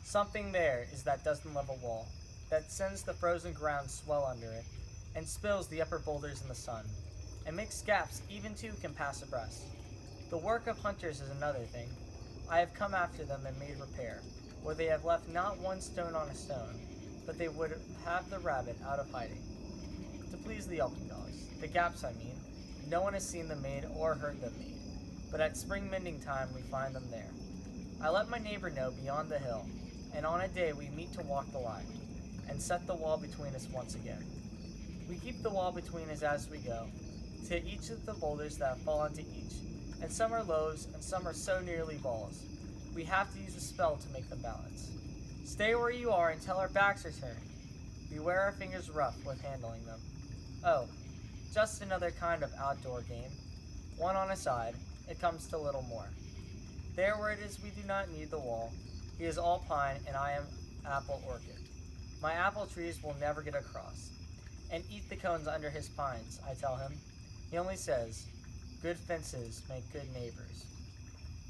Something there is that doesn't love a wall, that sends the frozen ground swell under it, and spills the upper boulders in the sun, and makes gaps even two can pass abreast. The work of hunters is another thing. I have come after them and made repair, where they have left not one stone on a stone, but they would have the rabbit out of hiding. To please the elfin dogs, the gaps I mean, no one has seen them made or heard them made, but at spring mending time we find them there. I let my neighbor know beyond the hill, and on a day we meet to walk the line, and set the wall between us once again. We keep the wall between us as we go, to each of the boulders that fall onto each, and some are loaves and some are so nearly balls. We have to use a spell to make them balance. Stay where you are until our backs are turned. Beware our fingers rough with handling them. Oh, just another kind of outdoor game. One on a side, it comes to little more. There where it is we do not need the wall. He is all pine and I am apple orchid. My apple trees will never get across. And eat the cones under his pines, I tell him. He only says, good fences make good neighbors.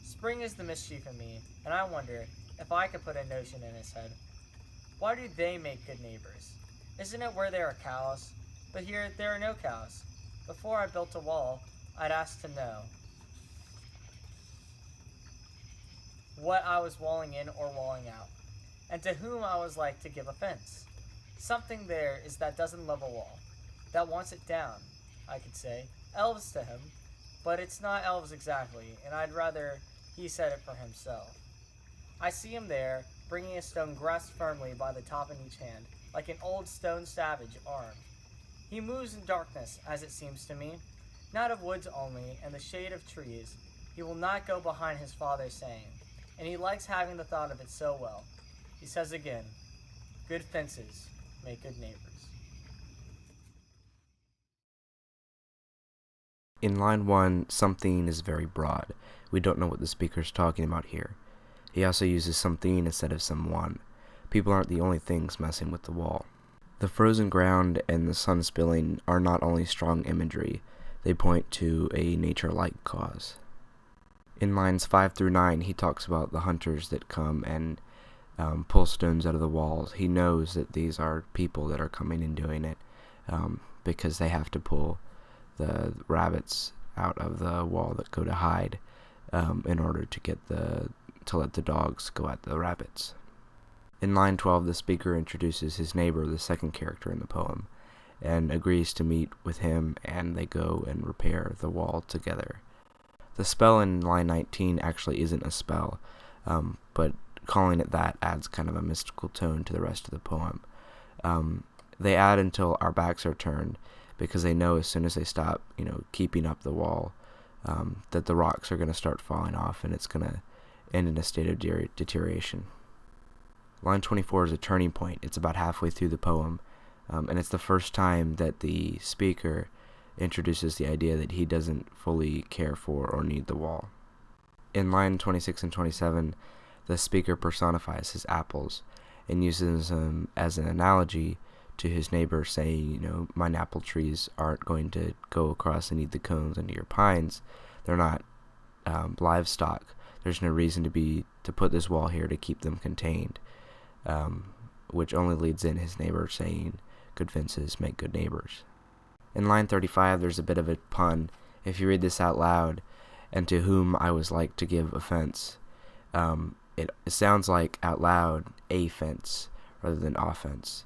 Spring is the mischief in me, and I wonder if I could put a notion in his head. Why do they make good neighbors? Isn't it where there are cows? But here there are no cows. Before I built a wall, I'd ask to know what I was walling in or walling out, and to whom I was like to give offense. Something there is that doesn't love a wall, that wants it down, I could say. Elves to him, but it's not elves exactly, and I'd rather he said it for himself. I see him there, bringing a stone grasped firmly by the top in each hand, like an old stone savage armed. He moves in darkness, as it seems to me, not of woods only, and the shade of trees. He will not go behind his father's saying, and he likes having the thought of it so well. He says again, good fences make good neighbors. In line 1, something is very broad. We don't know what the speaker's talking about here. He also uses something instead of someone. People aren't the only things messing with the wall. The frozen ground and the sun spilling are not only strong imagery, they point to a nature-like cause. In lines 5 through 9, he talks about the hunters that come and pull stones out of the walls. He knows that these are people that are coming and doing it because they have to pull the rabbits out of the wall that go to hide in order to let the dogs go at the rabbits. In line 12, the speaker introduces his neighbor, the second character in the poem, and agrees to meet with him, and they go and repair the wall together. The spell in line 19 actually isn't a spell, but calling it that adds kind of a mystical tone to the rest of the poem. They add until our backs are turned, because they know as soon as they stop, keeping up the wall, that the rocks are going to start falling off, and it's going to end in a state of deterioration. Line 24 is a turning point. It's about halfway through the poem, and it's the first time that the speaker introduces the idea that he doesn't fully care for or need the wall. In line 26 and 27, the speaker personifies his apples and uses them as an analogy to his neighbor, saying, mine apple trees aren't going to go across and eat the cones under your pines. They're not livestock. There's no reason to put this wall here to keep them contained, which only leads in his neighbor saying, good fences make good neighbors. In line 35, there's a bit of a pun. If you read this out loud, and to whom I was like to give offense, it sounds like out loud, a fence, rather than offense.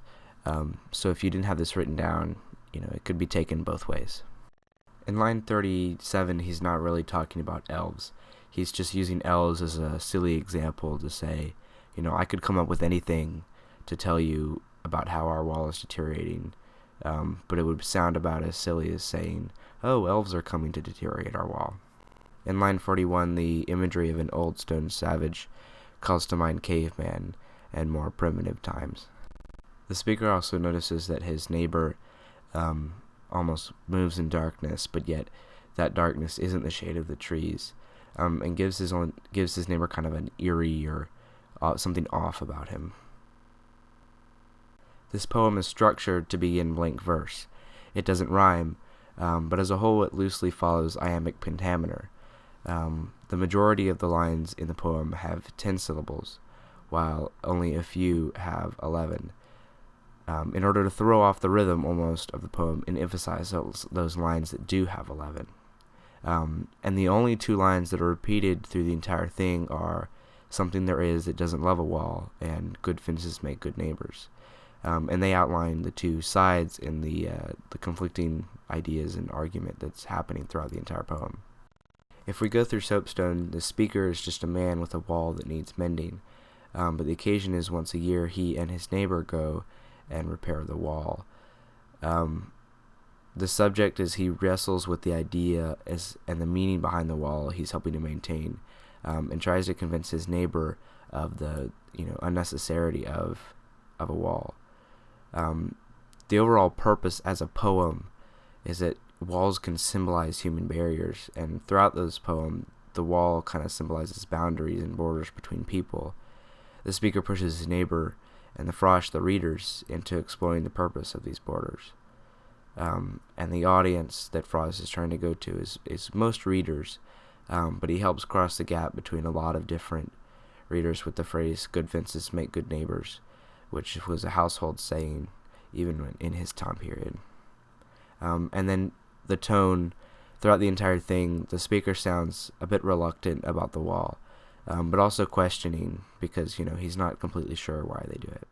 So if you didn't have this written down, it could be taken both ways. In line 37, he's not really talking about elves. He's just using elves as a silly example to say, I could come up with anything to tell you about how our wall is deteriorating, but it would sound about as silly as saying, oh, elves are coming to deteriorate our wall. In line 41, the imagery of an old stone savage calls to mind caveman and more primitive times. The speaker also notices that his neighbor almost moves in darkness, but yet that darkness isn't the shade of the trees, and gives his neighbor kind of an eerie or something off about him. This poem is structured to be in blank verse. It doesn't rhyme, but as a whole it loosely follows iambic pentameter. The majority of the lines in the poem have 10 syllables, while only a few have 11. In order to throw off the rhythm almost of the poem and emphasize those lines that do have 11. And the only two lines that are repeated through the entire thing are "something there is that doesn't love a wall" and "good fences make good neighbors." And they outline the two sides in the conflicting ideas and argument that's happening throughout the entire poem. If we go through Soapstone, the speaker is just a man with a wall that needs mending, but the occasion is once a year he and his neighbor go and repair the wall. The subject is he wrestles with the idea and the meaning behind the wall he's helping to maintain, and tries to convince his neighbor of the unnecessity of a wall. The overall purpose as a poem is that walls can symbolize human barriers, and throughout this poem, the wall kind of symbolizes boundaries and borders between people. The speaker pushes his neighbor and the Frosh, the readers, into exploring the purpose of these borders. And the audience that Frost is trying to go to is most readers, but he helps cross the gap between a lot of different readers with the phrase "good fences make good neighbors," which was a household saying even in his time period. And then the tone throughout the entire thing, the speaker sounds a bit reluctant about the wall, but also questioning because he's not completely sure why they do it.